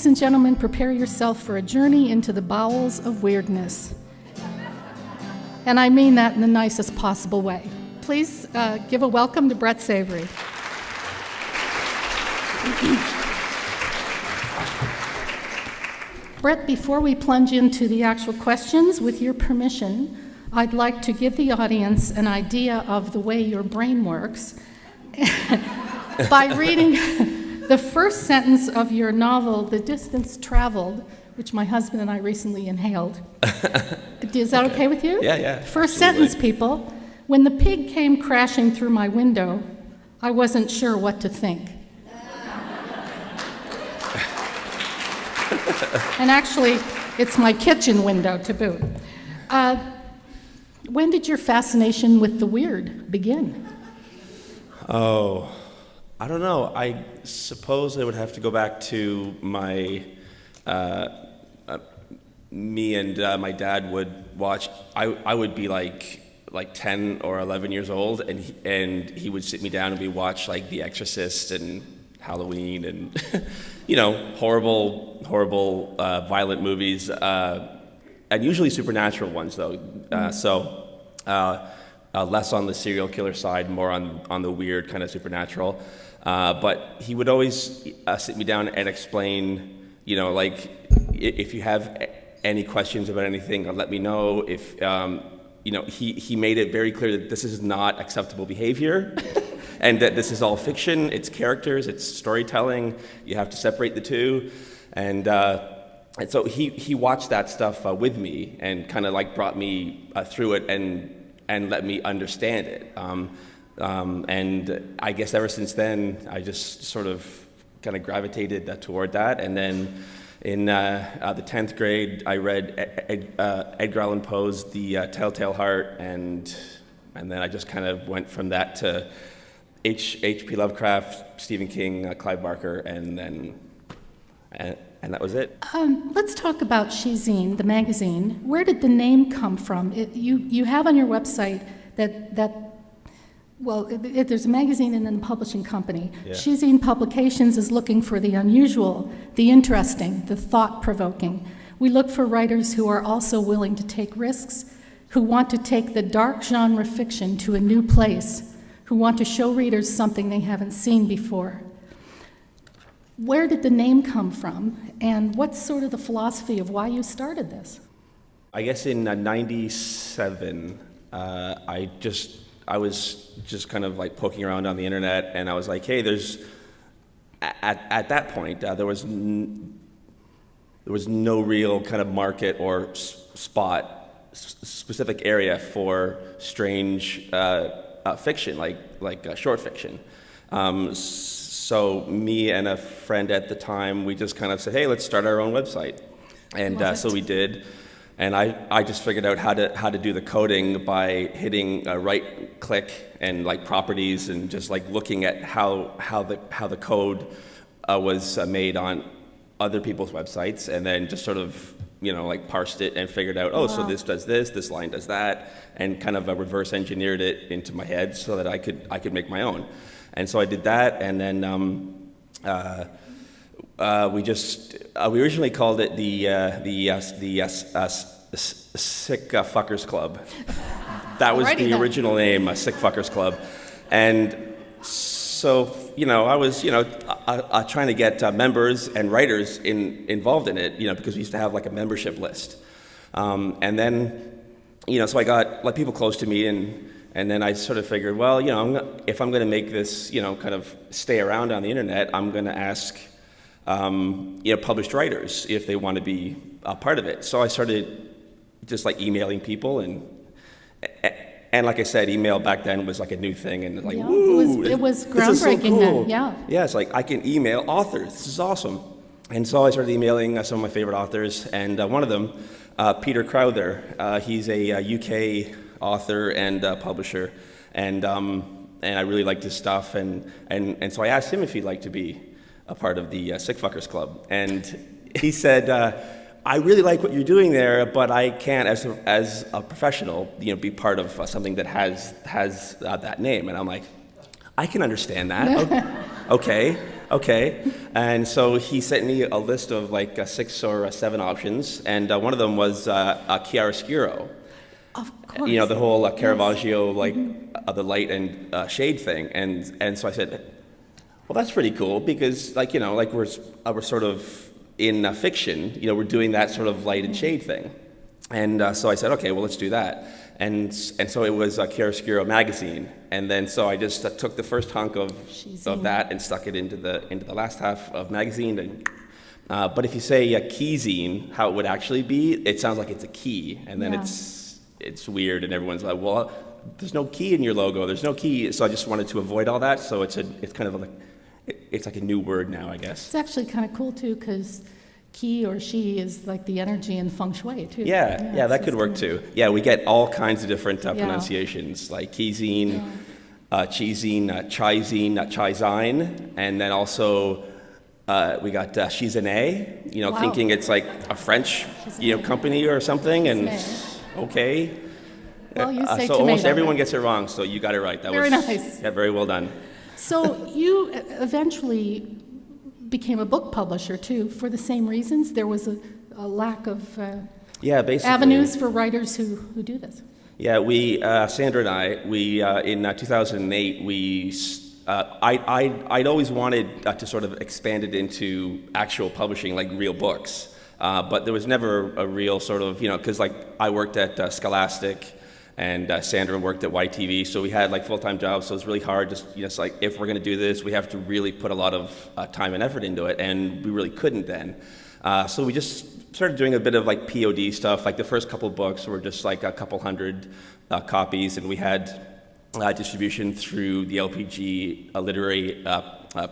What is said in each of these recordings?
Ladies and gentlemen, prepare yourself for a journey into the bowels of weirdness. And I mean that in the nicest possible way. Please give a welcome to Brett Savory. Brett, before we plunge into the actual questions, with your permission, I'd like to give the audience an idea of the way your brain works by reading the first sentence of your novel, The Distance Traveled, which my husband and I recently inhaled. Is that okay with you? Yeah. First absolutely. sentence, people. When the pig came crashing through my window, I wasn't sure what to think. And actually, it's my kitchen window to boot. When did your fascination with the weird begin? Oh, I don't know. I suppose I would have to go back to my, me and my dad would watch. I would be like 10 or 11 years old, and he would sit me down and we watch like The Exorcist and Halloween and horrible violent movies, and usually supernatural ones though. Less on the serial killer side, more on the weird kind of supernatural. But he would always sit me down and explain, like if you have any questions about anything, let me know. If he made it very clear that this is not acceptable behavior. And that this is all fiction, it's characters, it's storytelling, you have to separate the two. And so he watched that stuff with me and kind of like brought me through it and let me understand it. And I guess ever since then, I just sort of kind of gravitated toward that. And then in the 10th grade, I read Edgar Allan Poe's The Telltale Heart, and then I just kind of went from that to H.P. Lovecraft, Stephen King, Clive Barker, and that was it. Let's talk about ChiZine, the magazine. Where did the name come from? You have on your website there's a magazine and then a publishing company. Yeah. ChiZine Publications is looking for the unusual, the interesting, the thought-provoking. We look for writers who are also willing to take risks, who want to take the dark genre fiction to a new place, who want to show readers something they haven't seen before. Where did the name come from, and what's sort of the philosophy of why you started this? I guess in '97, I was just kind of like poking around on the internet, and I was like, hey, at that point, there was no real kind of market or specific area for strange fiction, like short fiction. So me and a friend at the time, we just kind of said, hey, let's start our own website. And so we did. And I just figured out how to do the coding by hitting right click and like properties and just like looking at how the code was made on other people's websites, and then just sort of like parsed it and figured out, so this does this line does that, and kind of reverse engineered it into my head so that I could make my own. And so I did that, and then we originally called it the Sick Fuckers Club. That was the original name, Sick Fuckers Club, and so I was trying to get members and writers involved in it, because we used to have like a membership list, and then so I got like people close to me, and then I sort of figured, well, if I'm going to make this kind of stay around on the internet, I'm going to ask published writers if they want to be a part of it. So I started just like emailing people, and like I said, email back then was like a new thing, and like, woo, it was groundbreaking. This is so cool. Then, yeah, it's like I can email authors. This is awesome. And so I started emailing some of my favorite authors, and one of them, Peter Crowther, he's a UK author and publisher, and I really liked his stuff, and so I asked him if he'd like to be a part of the Sick Fuckers Club, and he said, I really like what you're doing there, but I can't, as a professional, be part of something that has that name. And I'm like, I can understand that. Okay. Okay. And so he sent me a list of like 6 or 7 options, and one of them was chiaroscuro. Of course. You know, the whole Caravaggio, like the light and shade thing. And so I said, well, that's pretty cool because, like, you know, like we're sort of in fiction, you know, we're doing that sort of light and shade thing. And so I said, okay, well, let's do that. And so it was Chiaroscuro magazine. And then so I just took the first hunk of that and stuck it into the last half of magazine. And, but if you say keyzine, how it would actually be, it sounds like it's a key. And then it's weird, and everyone's like, well, there's no key in your logo. There's no key. So I just wanted to avoid all that. So it's kind of like, it's like a new word now, I guess. It's actually kind of cool, too, because ki or she is like the energy in feng shui, too. Yeah, that could work, too. Yeah, we get all kinds of different pronunciations, like keyzine, ChiZine, ChiZine, and then also we got ChiZine, you know, thinking it's like a French, you know, company or something, and okay. Well, you say so tomato. Almost everyone gets it wrong, so you got it right. That Very was nice. Yeah, very well done. So you eventually became a book publisher, too, for the same reasons? There was a lack of basically avenues for writers who do this. Yeah, we, Sandra and I, we in 2008, I'd always wanted to sort of expand it into actual publishing, like real books. But there was never a real sort of, you know, because like I worked at Scholastic and Sandra worked at YTV, so we had like full-time jobs, so it was really hard. Just, you know, it's like if we're going to do this, we have to really put a lot of time and effort into it, and we really couldn't then. So we just started doing a bit of like POD stuff. Like the first couple of books were just like a couple hundred copies, and we had distribution through the LPG literary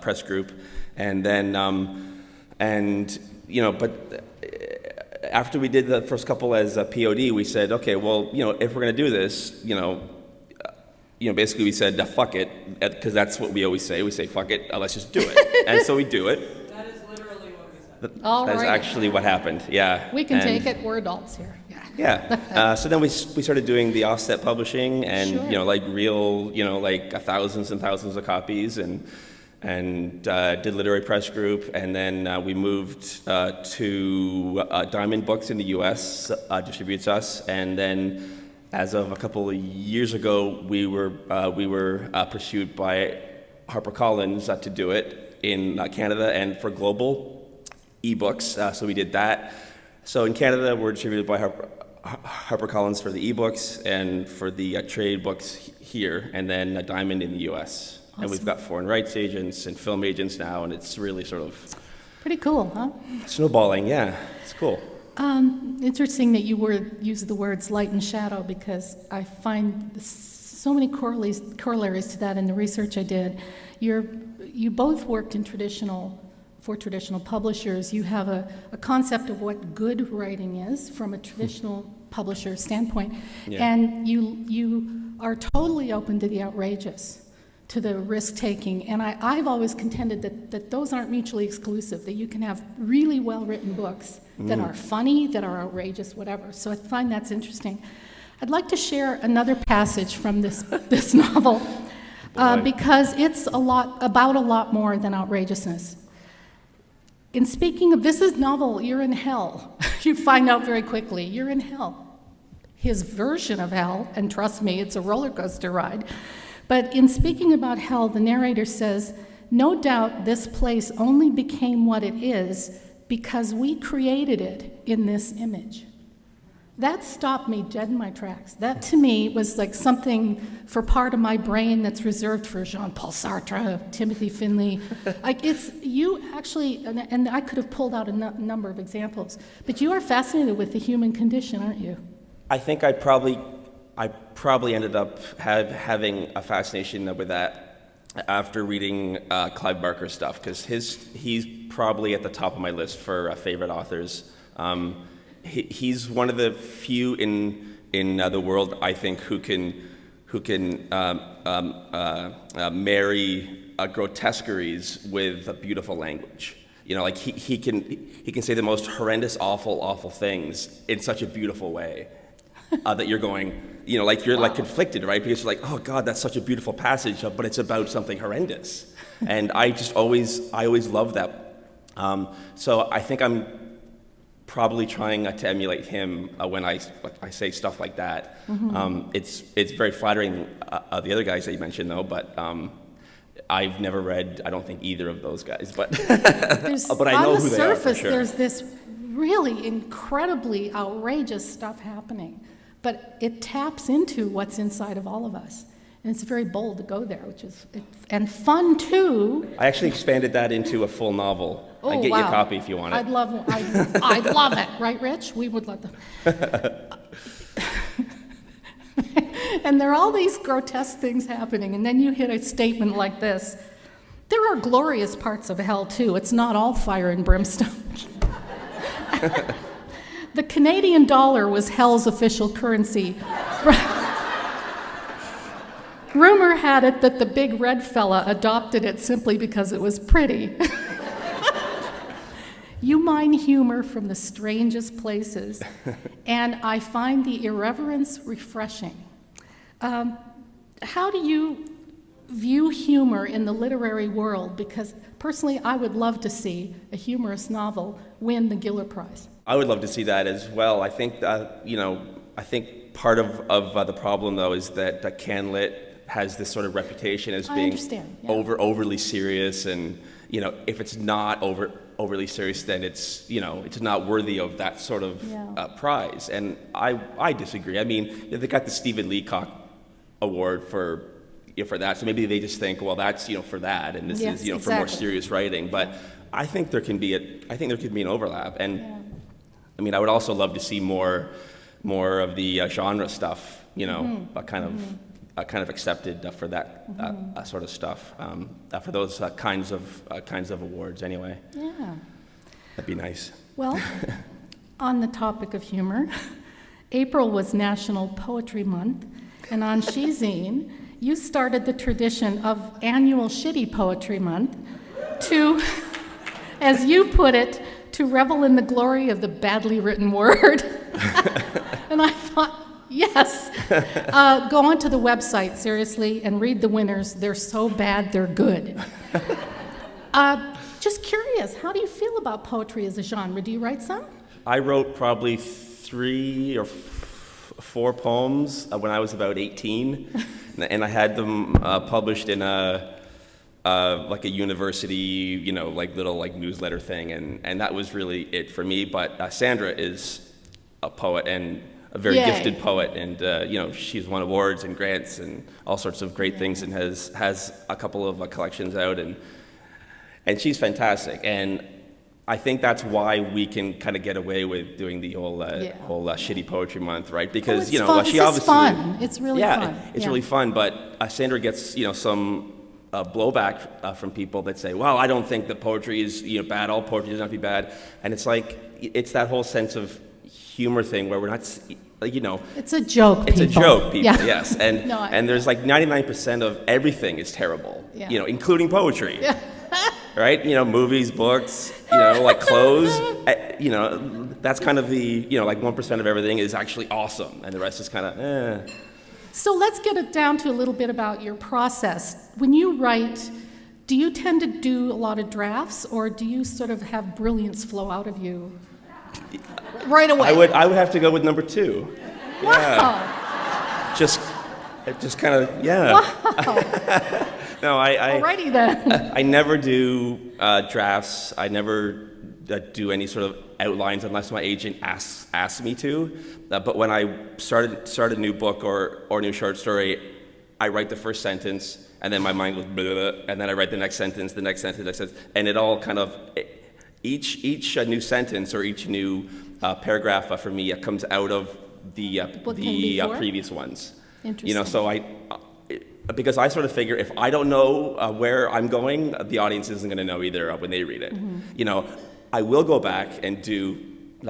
press group, and then you know, but after we did the first couple as a POD, we said, okay, well, you know, if we're going to do this, you know, basically we said, fuck it, because that's what we always say. We say, fuck it, let's just do it. And so we do it. That is literally what we said. That is actually what happened, yeah. We can take it, we're adults here. Yeah. So then we started doing the offset publishing and, you know, like real, you know, like thousands and thousands of copies and did literary press group, and then we moved to Diamond Books in the U.S. Distributes us, and then as of a couple of years ago, we were pursued by HarperCollins to do it in Canada and for global ebooks. So we did that. So in Canada, we're distributed by HarperCollins for the ebooks and for the trade books here, and then Diamond in the U.S. Awesome. And we've got foreign rights agents and film agents now, and it's really sort of pretty cool, huh? Snowballing, yeah, it's cool. Interesting that you use the words light and shadow, because I find so many corollaries to that in the research I did. You both worked in for traditional publishers. You have a concept of what good writing is from a traditional publisher standpoint, and you are totally open to the outrageous, to the risk-taking, and I've always contended that those aren't mutually exclusive, that you can have really well-written books that are funny, that are outrageous, whatever. So I find that's interesting. I'd like to share another passage from this novel, because it's about a lot more than outrageousness. In speaking of, this is novel, you're in hell. You find out very quickly, you're in hell. His version of hell, and trust me, it's a roller coaster ride. But in speaking about hell, the narrator says, "No doubt this place only became what it is because we created it in this image." That stopped me dead in my tracks. That, to me, was like something for part of my brain that's reserved for Jean-Paul Sartre, Timothy Finley. Like, it's you actually, and I could have pulled out a number of examples, but you are fascinated with the human condition, aren't you? I think I probably ended up having a fascination with that after reading Clive Barker's stuff, because he's probably at the top of my list for favorite authors. He's one of the few in the world, I think, who can marry grotesqueries with a beautiful language. You know, like he can say the most horrendous, awful things in such a beautiful way that you're going, you know, like you're like conflicted, right? Because you're like, oh God, that's such a beautiful passage, but it's about something horrendous. And I always loved that. So I think I'm probably trying to emulate him when I say stuff like that. It's very flattering the other guys that you mentioned though, but I've never read, I don't think, either of those guys, but but I know who they are for On the surface, sure. there's this really incredibly outrageous stuff happening, but it taps into what's inside of all of us. And it's very bold to go there, and fun too. I actually expanded that into a full novel. Oh, I get you a wow. copy if you want it. I'd love it, right, Rich? We would love them. And there are all these grotesque things happening, and then you hit a statement like this. There are glorious parts of hell, too. It's not all fire and brimstone. The Canadian dollar was hell's official currency. Rumor had it that the big red fella adopted it simply because it was pretty. You mine humor from the strangest places, and I find the irreverence refreshing. How do you view humor in the literary world? Because personally, I would love to see a humorous novel win the Giller Prize. I would love to see that as well. I think I think part of the problem though is that CanLit has this sort of reputation as being overly serious, and if it's not overly serious, then it's not worthy of that sort of prize. And I disagree. I mean, they got the Stephen Leacock Award for that, so maybe they just think, well, that's for that, and this is for more serious writing. But I think there can be an overlap, and I mean, I would also love to see more of the genre stuff, kind of accepted for that sort of stuff, for those kinds of awards anyway. Yeah. That'd be nice. Well, on the topic of humor, April was National Poetry Month, and on ChiZine, you started the tradition of annual Shitty Poetry Month to, as you put it, to revel in the glory of the badly written word. And I thought, yes. Go onto the website, seriously, and read the winners. They're so bad, they're good. Just curious, how do you feel about poetry as a genre? Do you write some? I wrote probably 3 or 4 poems when I was about 18, and I had them published in like a university, little newsletter thing, and that was really it for me. But Sandra is a poet and a very gifted poet, and she's won awards and grants and all sorts of great things, and has a couple of collections out, and she's fantastic. And I think that's why we can kind of get away with doing the whole Shitty Poetry Month, right? Because she obviously fun. It's really fun. It's really fun. But Sandra gets some blowback from people that say, "Well, I don't think that poetry is bad. All poetry doesn't have to be bad." And it's like it's that whole sense of humor thing where we're not, it's a joke. It's people. a joke, people. Yeah. Yes, and No, and there's 99% of everything is terrible. Including poetry. Yeah. Right? Movies, books, clothes. That's kind of the 1% of everything is actually awesome, and the rest is kind of eh. So let's get it down to a little bit about your process. When you write, do you tend to do a lot of drafts, or do you sort of have brilliance flow out of you right away? I would have to go with number 2. Wow. Yeah. Just kind of Wow. No, Alrighty then. I never do drafts. I never do any sort of outlines unless my agent asks me to. But when I start a new book or a new short story, I write the first sentence, and then my mind goes blah, blah, blah, and then I write the next sentence, and it all kind of each new sentence or each new paragraph for me comes out of the previous ones. Interesting. So because I sort of figure if I don't know where I'm going, the audience isn't going to know either when they read it. Mm-hmm. I will go back and do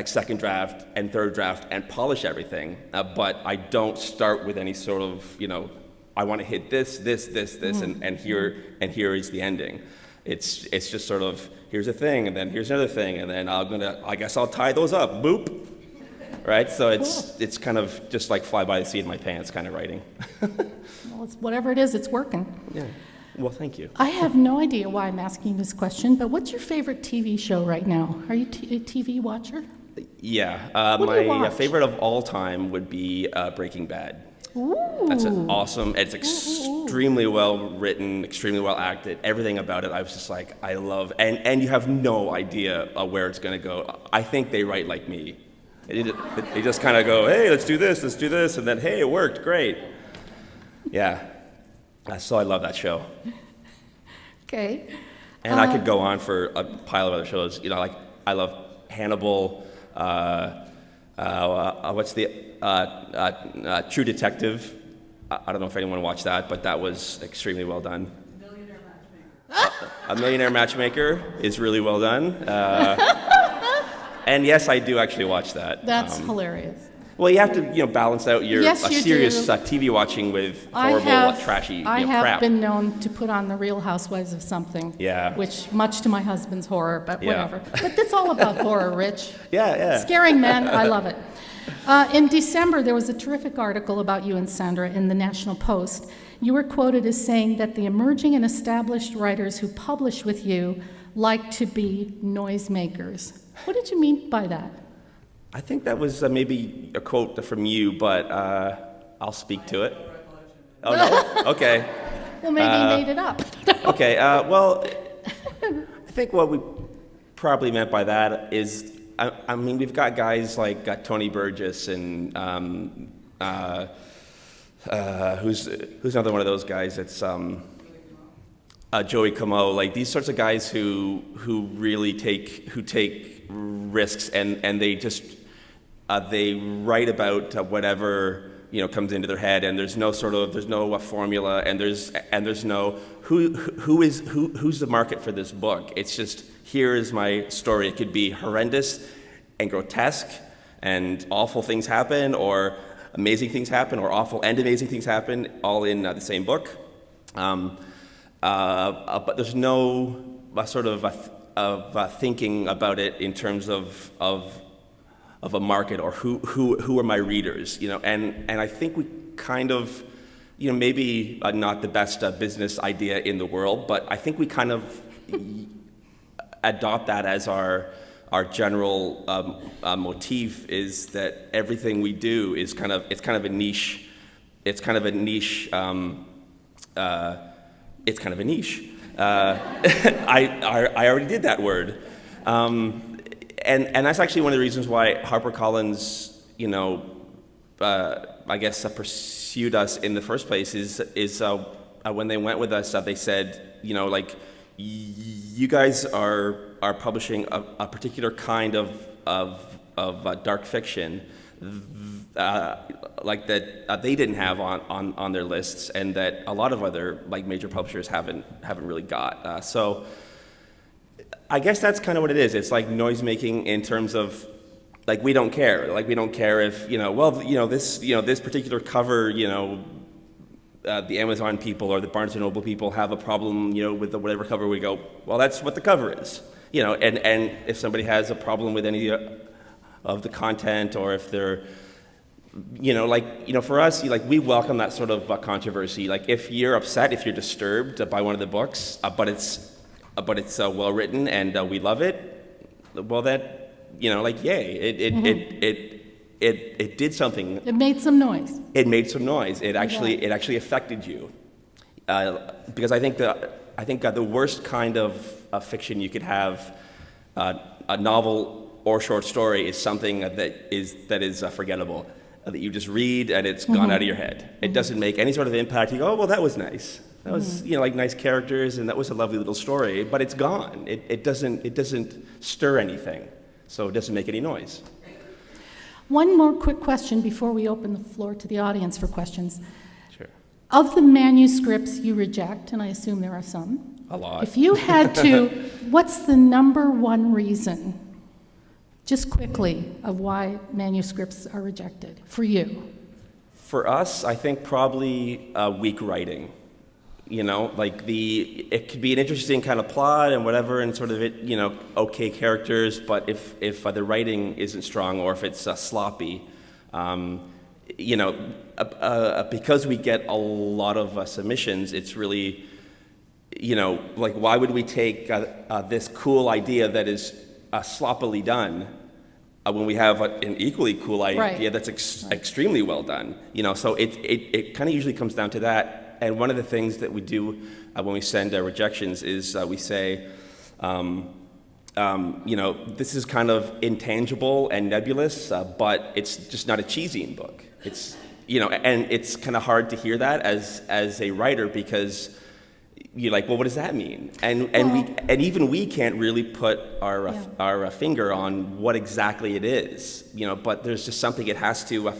second draft and third draft and polish everything, but I don't start with any sort of I want to hit this, mm-hmm. and here is the ending. It's just sort of here's a thing, and then here's another thing, and then I guess I'll tie those up. Boop. Right, so it's kind of just like fly by the seat of my pants kind of writing. Well, it's whatever it is, it's working. Yeah. Well, thank you. I have no idea why I'm asking this question, but what's your favorite TV show right now? Are you a TV watcher? Yeah, What do you my watch? favorite of all time would be Breaking Bad. Ooh. That's an awesome, it's extremely well written, extremely well acted, everything about it I was just like, I love, and you have no idea where it's going to go. I think they write like me. They just kind of go, hey, let's do this, and then, hey, it worked, great. Yeah, so I love that show. Okay. And I could go on for a pile of other shows, like I love Hannibal, what's the True Detective. I don't know if anyone watched that, but that was extremely well done. Millionaire Matchmaker. A Millionaire Matchmaker is really well done. And yes, I do actually watch that. That's hilarious. Well, you have to, balance out your Yes, you serious do. TV watching with horrible, trashy I have crap. been known to put on the Real Housewives of something. Yeah. Which, much to my husband's horror, but Yeah. whatever. But it's all about horror, Rich. Yeah. Scaring men, I love it. In December, there was a terrific article about you and Sandra in the National Post. You were quoted as saying that the emerging and established writers who publish with you like to be noisemakers. What did you mean by that? I think that was maybe a quote from you, but I'll speak to it. Oh, no? Okay. Well, maybe you made it up. Okay, well, I think what we probably meant by that is, I mean, we've got guys like Tony Burgess and who's another one of those guys that's Joey Comeau, like these sorts of guys who really take risks and they just they write about whatever comes into their head, and there's no formula, and there's no who's the market for this book. It's just, here is my story. It could be horrendous and grotesque and awful things happen, or amazing things happen, or awful and amazing things happen, all in the same book. But there's no sort of thinking about it in terms of a market, or who are my readers, and I think we kind of, maybe not the best business idea in the world, but I think we kind of adopt that as our general motif, is that everything we do is kind of a niche. It's kind of a niche. I already did that word. And that's actually one of the reasons why HarperCollins, I guess pursued us in the first place, is when they went with us, they said, you guys are publishing a particular kind of dark fiction like that they didn't have on their lists, and that a lot of other major publishers haven't really got. So I guess that's kind of what it is. It's like noisemaking in terms of we don't care. We don't care if this particular cover, the Amazon people or the Barnes and Noble people have a problem, with the whatever cover. We go, well, that's what the cover is, and if somebody has a problem with any of the content, or if they're for us, we welcome that sort of controversy. If you're upset, if you're disturbed by one of the books, but it's well written and we love it, well, that yay, it did something. It made some noise. It made some noise. It actually affected you, because I think the worst kind of fiction you could have, a novel or short story, is something that is forgettable, that you just read and it's gone out of your head. It doesn't make any sort of impact. You go, oh, well, that was nice. That was nice characters, and that was a lovely little story, but it's gone. It doesn't stir anything, so it doesn't make any noise. One more quick question before we open the floor to the audience for questions. Sure. Of the manuscripts you reject, and I assume there are some, A lot. if you had to, what's the number one reason, just quickly, of why manuscripts are rejected for you? For us, I think probably weak writing. It could be an interesting kind of plot and whatever, and sort of okay characters, but if the writing isn't strong, or if it's sloppy, because we get a lot of submissions, it's really like why would we take this cool idea that is sloppily done when we have an equally cool idea Right. that's extremely well done? So it kind of usually comes down to that. And one of the things that we do when we send rejections is we say, this is kind of intangible and nebulous, but it's just not a ChiZine book. It's, and it's kind of hard to hear that as a writer because you're like, well, what does that mean? And even we can't really put our finger on what exactly it is, but there's just something it has to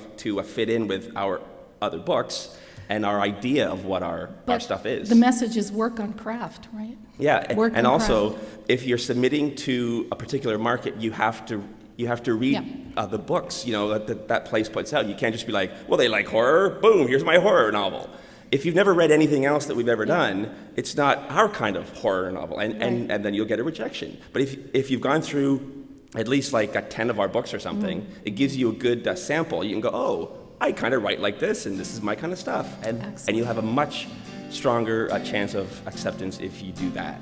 fit in with our other books and our idea of what our stuff is. The message is work on craft, right? Yeah, Work and on also, craft. if you're submitting to a particular market, you have to read the books, that place puts out. You can't just be like, well, they like horror, boom, here's my horror novel. If you've never read anything else that we've ever done, it's not our kind of horror novel, and then you'll get a rejection. But if you've gone through at least like 10 of our books or something, it gives you a good sample. You can go, oh, I kind of write like this, and this is my kind of stuff. And you'll have a much stronger chance of acceptance if you do that.